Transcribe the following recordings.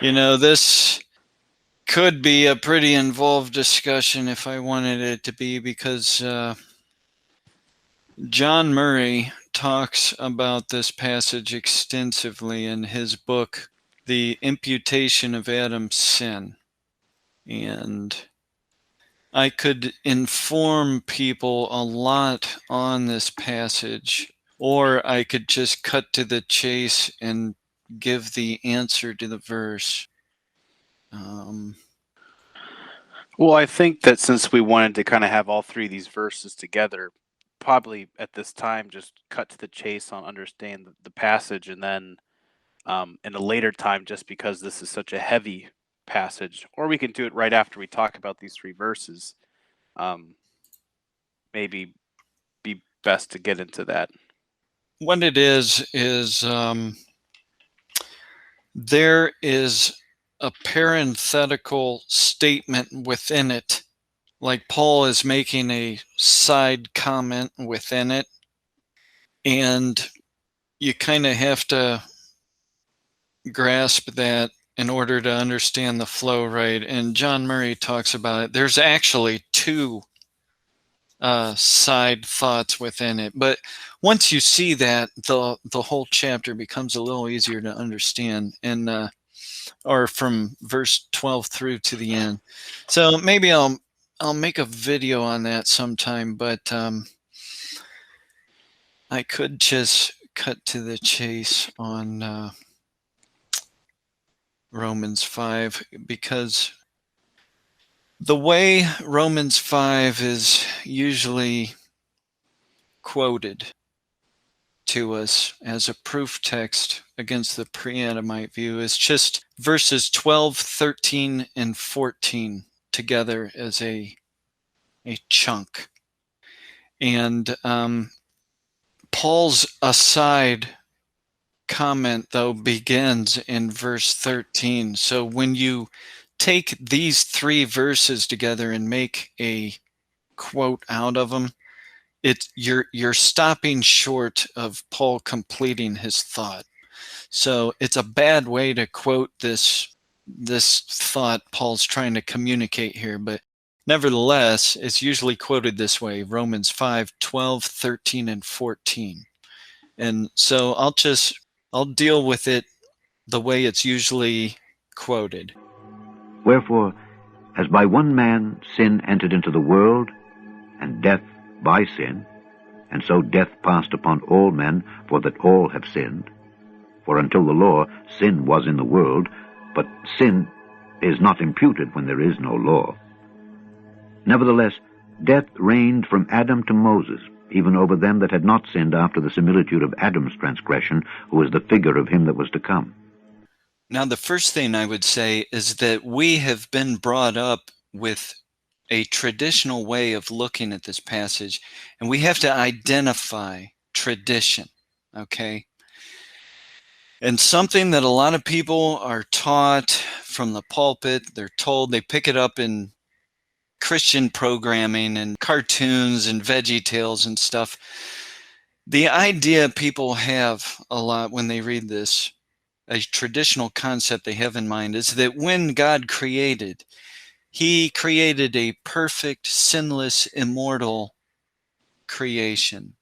This could be a pretty involved discussion if I wanted it to be, because John Murray talks about this passage extensively in his book, The Imputation of Adam's Sin. And I could inform people a lot on this passage, or I could just cut to the chase and give the answer to the verse. Well, I think that since we wanted to kind of have all three of these verses together, probably at this time just cut to the chase on understand the passage, and then in a later time, just because this is such a heavy passage, or we can do it right after we talk about these three verses. Maybe be best to get into that. What it is there is a parenthetical statement within it, like Paul is making a side comment within it, and you kind of have to grasp that in order to understand the flow, right? And John Murray talks about it. There's actually two side thoughts within it, but once you see that, the whole chapter becomes a little easier to understand, and or from verse 12 through to the end. So maybe I'll make a video on that sometime, but I could just cut to the chase on Romans 5, because the way Romans 5 is usually quoted to us as a proof text against the pre-Adamite view is just verses 12, 13, and 14 together as a chunk. And Paul's aside comment, though, begins in verse 13. So when you take these three verses together and make a quote out of them, you're stopping short of Paul completing his thought. So it's a bad way to quote this thought Paul's trying to communicate here, but nevertheless, it's usually quoted this way: Romans 5, 12, 13, and 14. And so I'll deal with it the way it's usually quoted. Wherefore, as by one man sin entered into the world, and death by sin, and so death passed upon all men, for that all have sinned. For until the law, sin was in the world, but sin is not imputed when there is no law. Nevertheless, death reigned from Adam to Moses, even over them that had not sinned after the similitude of Adam's transgression, who is the figure of him that was to come. Now, the first thing I would say is that we have been brought up with a traditional way of looking at this passage, and we have to identify tradition, okay? And something that a lot of people are taught from the pulpit, they're told, they pick it up in Christian programming and cartoons and Veggie Tales and stuff. The idea people have a lot when they read this, a traditional concept they have in mind, is that when God created, he created a perfect, sinless, immortal creation.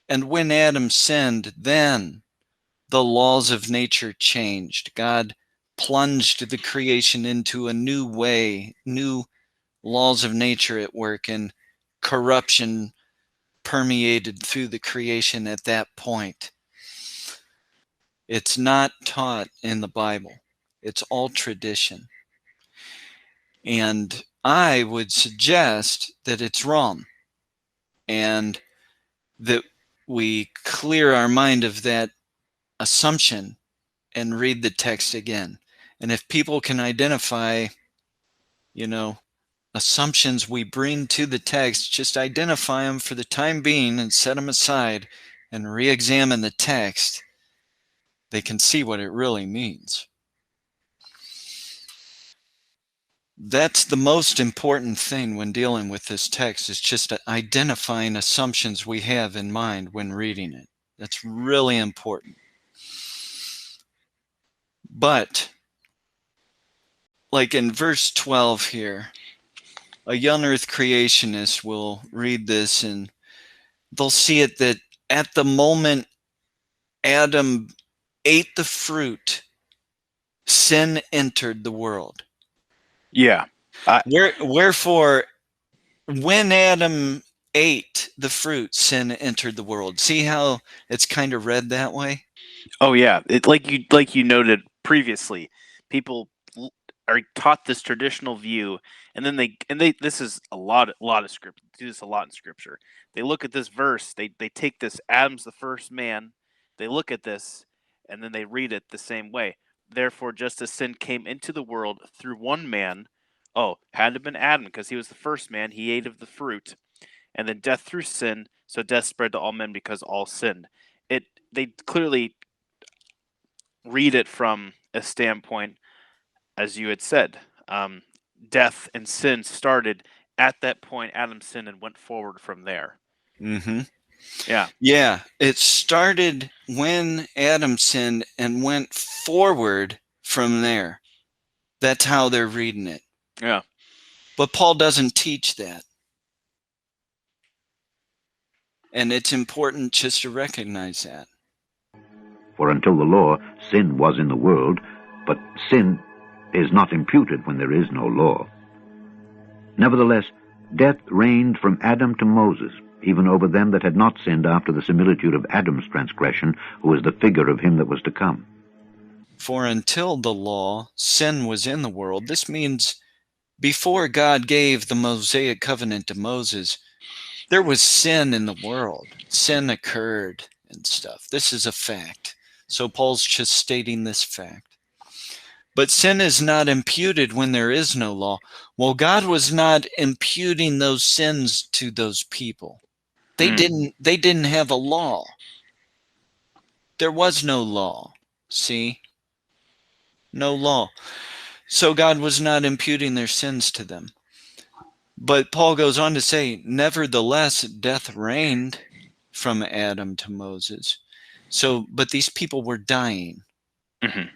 And when Adam sinned, then the laws of nature changed. God plunged the creation into a new way, new laws of nature at work, and corruption permeated through the creation at that point. It's not taught in the Bible. It's all tradition. And I would suggest that it's wrong, and that we clear our mind of that assumption and read the text again. And if people can identify, assumptions we bring to the text, just identify them for the time being and set them aside and re-examine the text, they can see what it really means. That's the most important thing when dealing with this text, is just identifying assumptions we have in mind when reading it. That's really important. But like in verse 12 here, a young earth creationist will read this and they'll see it that at the moment Adam ate the fruit, sin entered the world. Yeah. Wherefore, when Adam ate the fruit, sin entered the world. See how it's kind of read that way? Oh yeah, it like you noted previously, people are taught this traditional view, and then they this is a lot of script do this a lot in scripture. They look at this verse, they take this Adam's the first man, they look at this, and then they read it the same way. Therefore, just as sin came into the world through one man, had to have been Adam because he was the first man, he ate of the fruit, and then death through sin, so death spread to all men because all sinned. They clearly read it from a standpoint, as you had said, death and sin started at that point. Adam sinned and went forward from there. Mm-hmm. Yeah. Yeah, it started when Adam sinned and went forward from there. That's how they're reading it. Yeah. But Paul doesn't teach that. And it's important just to recognize that. For until the law, sin was in the world, but sin is not imputed when there is no law. Nevertheless, death reigned from Adam to Moses, even over them that had not sinned after the similitude of Adam's transgression, who is the figure of him that was to come. For until the law, sin was in the world. This means before God gave the Mosaic covenant to Moses, there was sin in the world. Sin occurred and stuff. This is a fact. So Paul's just stating this fact. But sin is not imputed when there is no law. Well, God was not imputing those sins to those people. They didn't have a law. There was no law. See? No law. So God was not imputing their sins to them. But Paul goes on to say, nevertheless, death reigned from Adam to Moses. But these people were dying. Mm-hmm.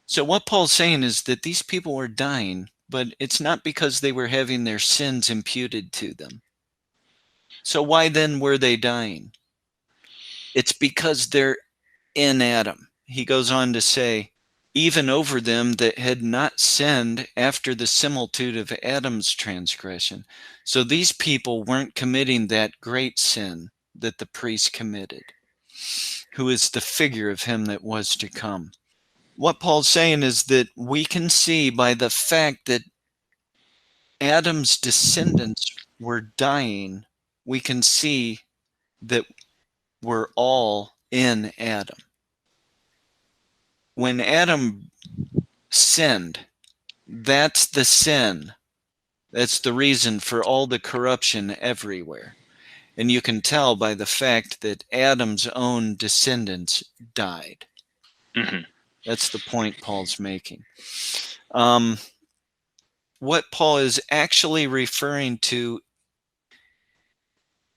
So what Paul's saying is that these people were dying, but it's not because they were having their sins imputed to them. So why then were they dying? It's because they're in Adam. He goes on to say, even over them that had not sinned after the similitude of Adam's transgression. So these people weren't committing that great sin that the priest committed, who is the figure of him that was to come. What Paul's saying is that we can see by the fact that Adam's descendants were dying, we can see that we're all in Adam. When Adam sinned, that's the sin. That's the reason for all the corruption everywhere. And you can tell by the fact that Adam's own descendants died. Mm-hmm. That's the point Paul's making. What Paul is actually referring to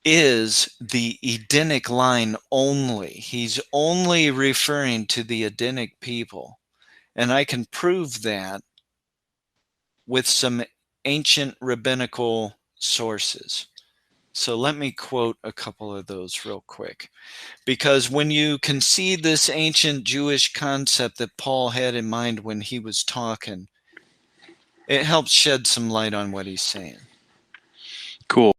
is the Edenic line only. He's only referring to the Edenic people. And I can prove that with some ancient rabbinical sources. So let me quote a couple of those real quick. Because when you can see this ancient Jewish concept that Paul had in mind when he was talking, it helps shed some light on what he's saying. Cool.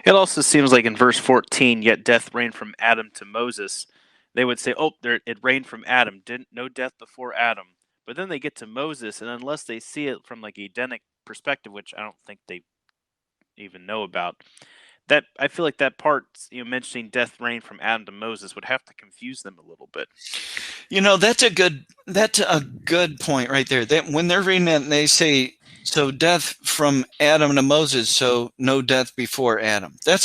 It also seems like in verse 14, yet death reigned from Adam to Moses. They would say, it reigned from Adam. No death before Adam. But then they get to Moses, and unless they see it from like Edenic perspective, which I don't think they even know about, that I feel like that part, mentioning death reigned from Adam to Moses would have to confuse them a little bit. That's a good point right there. That when they're reading it and they say, so death from Adam to Moses, so no death before Adam. They're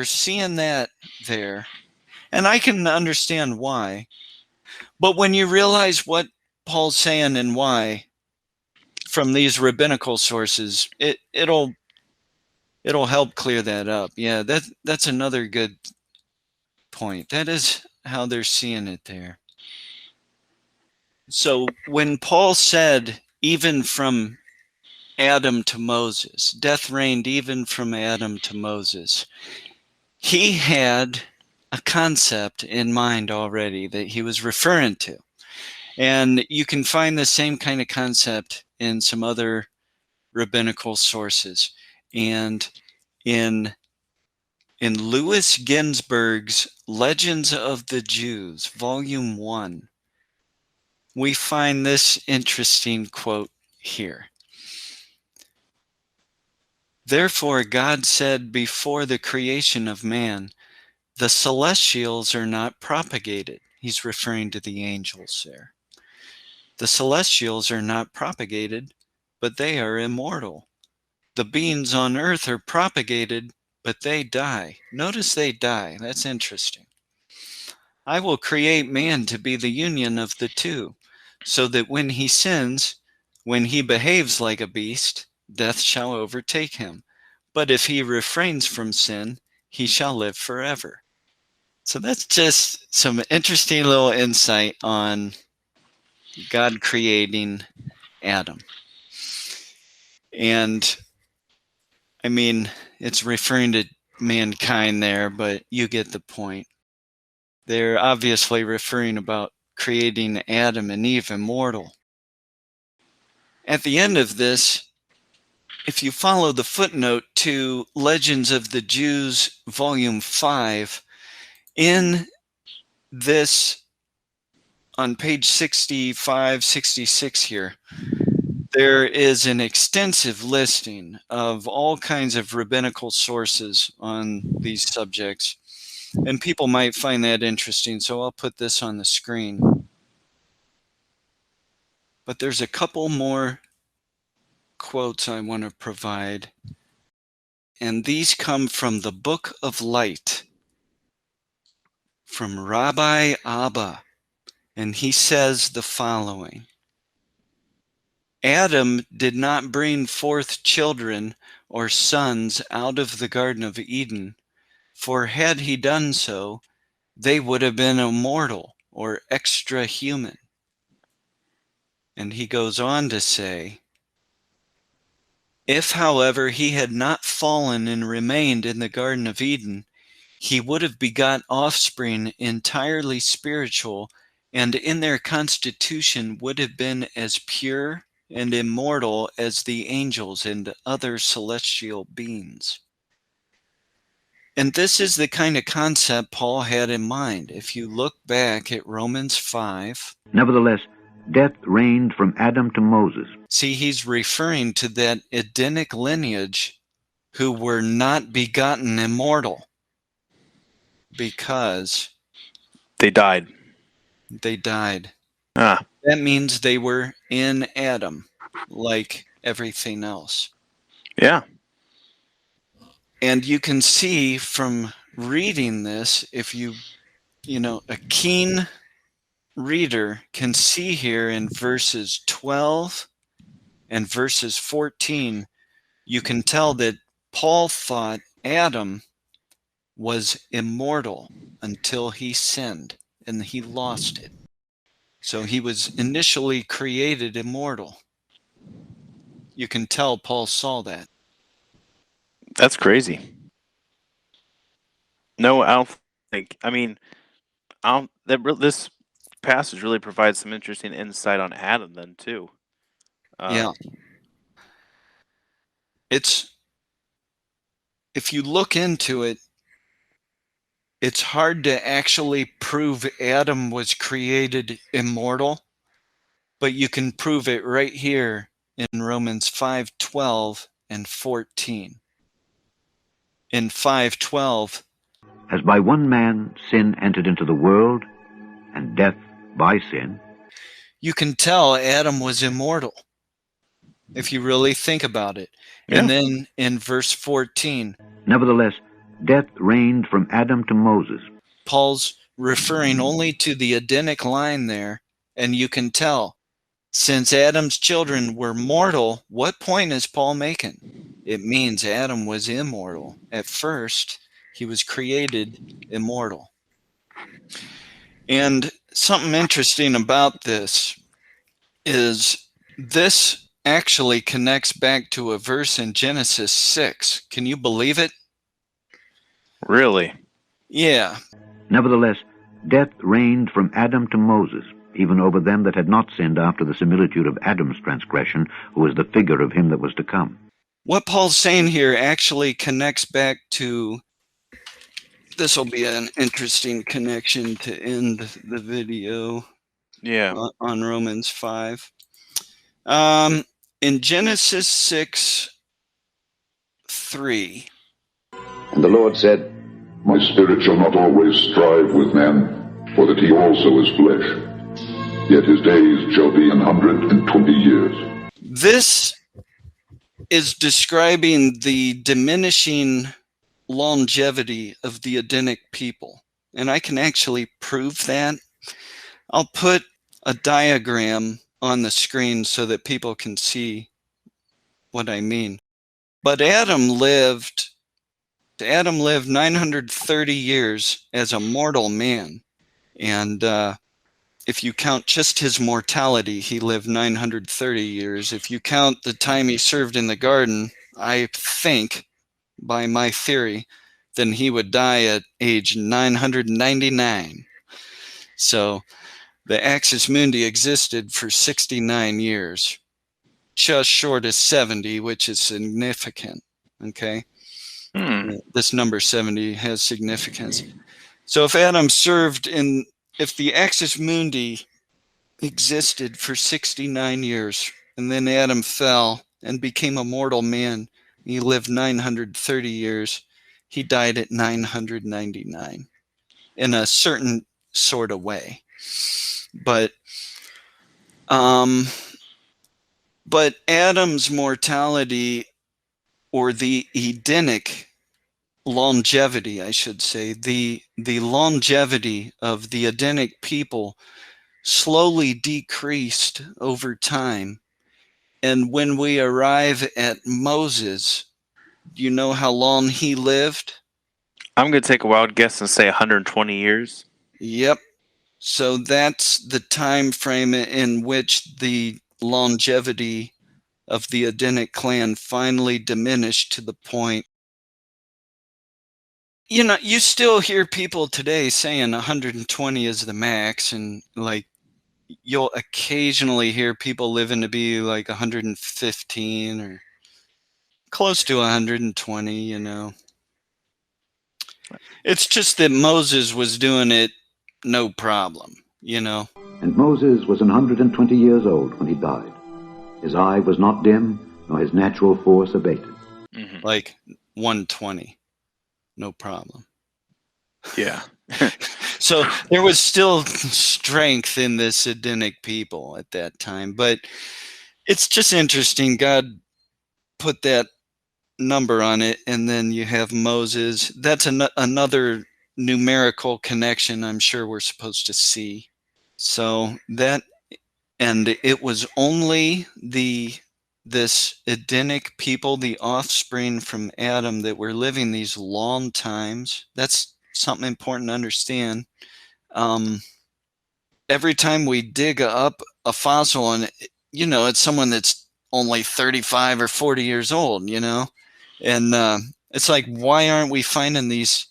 seeing that there. And I can understand why. But when you realize what Paul's saying and why from these rabbinical sources, it'll help clear that up. Yeah, that's another good point. That is how they're seeing it there. So when Paul said, even from Adam to Moses, death reigned even from Adam to Moses, he had a concept in mind already that he was referring to. And you can find the same kind of concept in some other rabbinical sources. And in Louis Ginsburg's Legends of the Jews, Volume 1, we find this interesting quote here. Therefore, God said before the creation of man, the celestials are not propagated. He's referring to the angels there. The celestials are not propagated, but they are immortal. The beings on earth are propagated, but they die. Notice they die. That's interesting. I will create man to be the union of the two, so that when he sins, when he behaves like a beast, death shall overtake him. But if he refrains from sin, he shall live forever. So that's just some interesting little insight on God creating Adam. And I mean, it's referring to mankind there, but you get the point. They're obviously referring about creating Adam and Eve immortal. At the end of this, if you follow the footnote to Legends of the Jews, Volume 5, in this, on page 65, 66 here, there is an extensive listing of all kinds of rabbinical sources on these subjects. And people might find that interesting, so I'll put this on the screen. But there's a couple more quotes I want to provide. And these come from the Book of Light, from Rabbi Abba. And he says the following. Adam did not bring forth children or sons out of the Garden of Eden, for had he done so, they would have been immortal or extra-human. And he goes on to say, if, however, he had not fallen and remained in the Garden of Eden, he would have begot offspring entirely spiritual, and in their constitution would have been as pure and immortal as the angels and other celestial beings. And this is the kind of concept Paul had in mind. If you look back at Romans 5. Nevertheless, death reigned from Adam to Moses. See, he's referring to that Edenic lineage who were not begotten immortal because They died. they died. Ah, That means they were in Adam, like everything else. yeah. And you can see from reading this, if a keen reader can see here in verses 12 and verses 14, you can tell that Paul thought Adam was immortal until he sinned and he lost it. So he was initially created immortal. You can tell Paul saw that. That's crazy. No, I don't think. I mean, this passage really provides some interesting insight on Adam then too. Yeah. If you look into it, it's hard to actually prove Adam was created immortal, but you can prove it right here in Romans 5:12 and 14. In 5:12, As by one man sin entered into the world, and death by sin, you can tell Adam was immortal if you really think about it. Yeah. And then in verse 14, nevertheless, death reigned from Adam to Moses. Paul's referring only to the Edenic line there, and you can tell, since Adam's children were mortal, what point is Paul making? It means Adam was immortal. At first, he was created immortal. And something interesting about this, is this actually connects back to a verse in Genesis 6. Can you believe it? Really? Yeah. Nevertheless, death reigned from Adam to Moses, even over them that had not sinned after the similitude of Adam's transgression, who was the figure of him that was to come. What Paul's saying here actually connects back to, this will be an interesting connection to end the video. Yeah. On Romans 5. In Genesis 6:3. And the Lord said, My spirit shall not always strive with man, for that he also is flesh. Yet his days shall be 120 years. This is describing the diminishing longevity of the Edenic people. And I can actually prove that. I'll put a diagram on the screen so that people can see what I mean. But Adam lived 930 years as a mortal man. And if you count just his mortality, he lived 930 years. If you count the time he served in the garden, I think, by my theory, then he would die at age 999. So the Axis Mundi existed for 69 years, just short of 70, which is significant, okay? This number 70 has significance. So if Adam if the Axis Mundi existed for 69 years, and then Adam fell and became a mortal man, he lived 930 years, he died at 999 in a certain sort of way. But Adam's mortality, or the Edenic longevity, I should say, the longevity of the Edenic people slowly decreased over time. And when we arrive at Moses, do you know how long he lived? I'm going to take a wild guess and say 120 years. Yep. So that's the time frame in which the longevity of the Edenic clan finally diminished to the point. You know, you still hear people today saying 120 is the max, and like you'll occasionally hear people living to be like 115 or close to 120, you know. It's just that Moses was doing it no problem, you know. And Moses was 120 years old when he died. His eye was not dim, nor his natural force abated. Like 120, no problem. Yeah. So there was still strength in this Edenic people at that time. But it's just interesting. God put that number on it, and then you have Moses. That's another numerical connection I'm sure we're supposed to see. So that, and it was only this Edenic people, the offspring from Adam, that were living these long times. That's something important to understand. Every time we dig up a fossil, and you know, it's someone that's only 35 or 40 years old, you know, and it's like, why aren't we finding these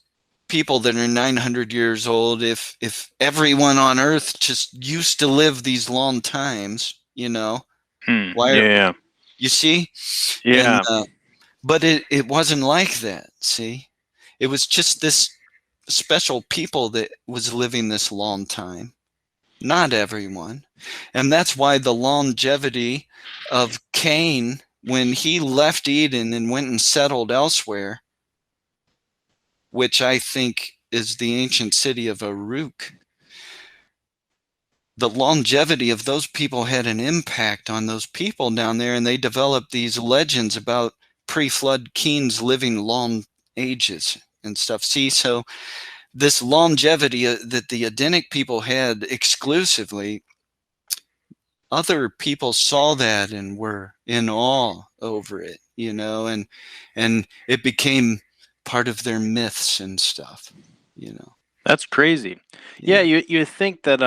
people that are 900 years old if everyone on Earth just used to live these long times, you know? Yeah. You see? Yeah. And, but it wasn't like that, see? It was just this special people that was living this long time. Not everyone. And that's why the longevity of Cain, when he left Eden and went and settled elsewhere, which I think is the ancient city of Uruk, the longevity of those people had an impact on those people down there, and they developed these legends about pre-flood kings living long ages and stuff. See, so this longevity that the Edenic people had exclusively, other people saw that and were in awe over it, you know, and it became part of their myths and stuff, you know. That's crazy. Yeah, you think that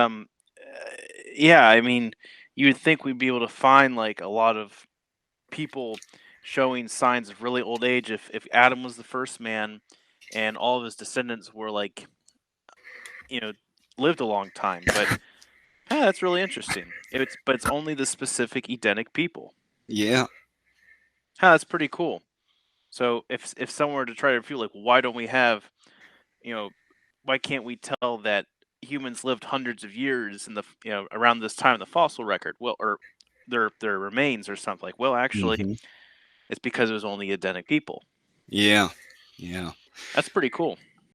yeah, I mean, you would think we'd be able to find like a lot of people showing signs of really old age if Adam was the first man and all of his descendants were like, lived a long time. But that's really interesting. But it's only the specific Edenic people. Yeah. That's pretty cool. So if someone were to try to feel like, why don't we have, why can't we tell that humans lived hundreds of years in the around this time in the fossil record? Well, or their remains or something like. Well, actually, it's because it was only Edenic people. Yeah. That's pretty cool.